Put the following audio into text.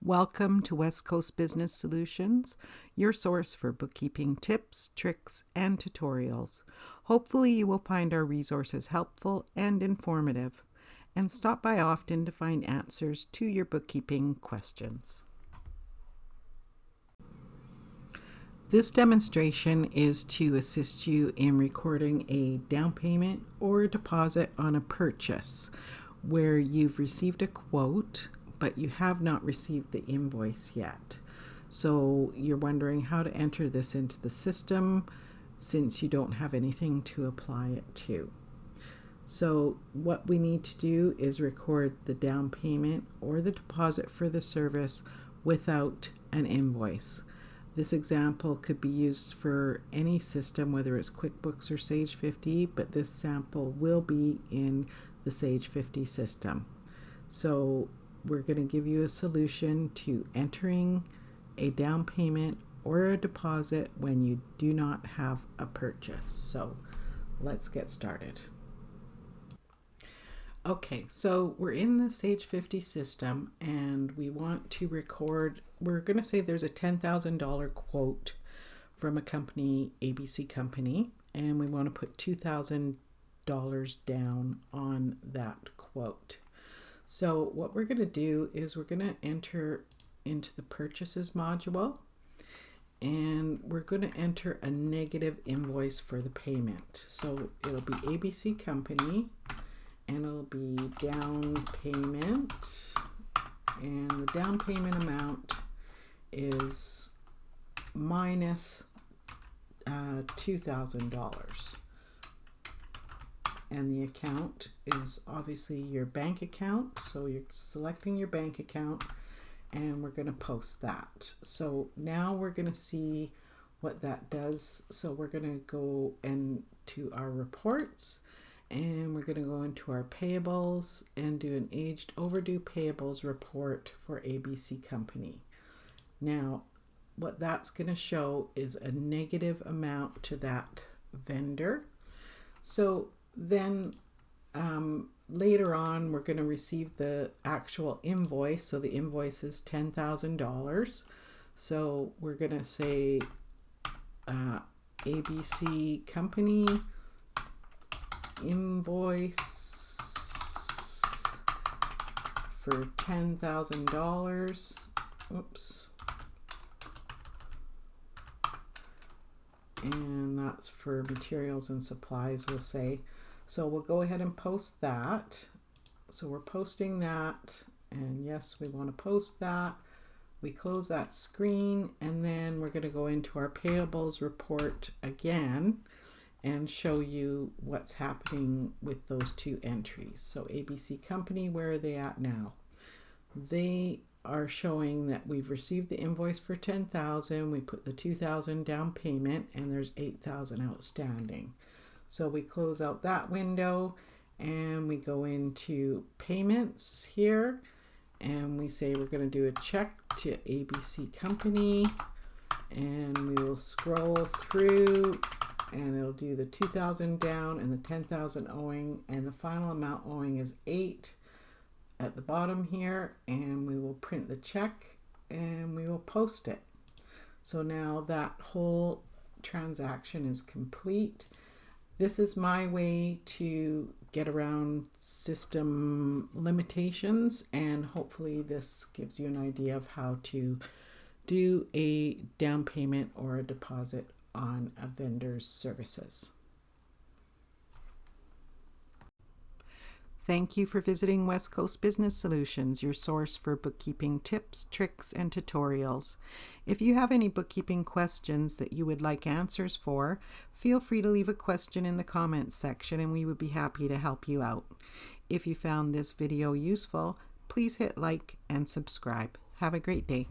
Welcome to West Coast Business Solutions, your source for bookkeeping tips, tricks, and tutorials. Hopefully you will find our resources helpful and informative, and stop by often to find answers to your bookkeeping questions. This demonstration is to assist you in recording a down payment or deposit on a purchase where you've received a quote but you have not received the invoice yet. So you're wondering how to enter this into the system since you don't have anything to apply it to. So what we need to do is record the down payment or the deposit for the service without an invoice. This example could be used for any system, whether it's QuickBooks or Sage 50, but this sample will be in the Sage 50 system. So we're going to give you a solution to entering a down payment or a deposit when you do not have a purchase. So let's get started. Okay, so we're in the Sage 50 system and we want to record, we're going to say there's a $10,000 quote from a company, ABC Company, and we want to put $2,000 down on that quote. So what we're going to do is we're going to enter into the purchases module and we're going to enter a negative invoice for the payment. So it'll be ABC Company and it'll be down payment, and the down payment amount is minus $2,000. And the account is obviously your bank account. So you're selecting your bank account and we're going to post that. So now we're going to see what that does. So we're going to go into our reports and we're going to go into our payables and do an aged overdue payables report for ABC Company. Now what that's going to show is a negative amount to that vendor. So then later on we're going to receive the actual invoice. So the invoice is $10,000. So we're going to say ABC Company invoice for $10,000. Oops. And that's for materials and supplies, we'll say. So we'll go ahead and post that. So we're posting that, and yes, we want to post that. We close that screen, and then we're going to go into our payables report again and show you what's happening with those two entries. So ABC Company, where are they at now? They are showing that we've received the invoice for $10,000. We put the $2,000 down payment and there's $8,000 outstanding. So we close out that window and we go into payments here and we say we're going to do a check to ABC Company, and we will scroll through and it'll do the $2,000 down and the $10,000 owing, and the final amount owing is $8,000 at the bottom here, and we will print the check and we will post it. So now that whole transaction is complete. This is my way to get around system limitations, and hopefully this gives you an idea of how to do a down payment or a deposit on a vendor's services. Thank you for visiting West Coast Business Solutions, your source for bookkeeping tips, tricks, and tutorials. If you have any bookkeeping questions that you would like answers for, feel free to leave a question in the comments section and we would be happy to help you out. If you found this video useful, please hit like and subscribe. Have a great day.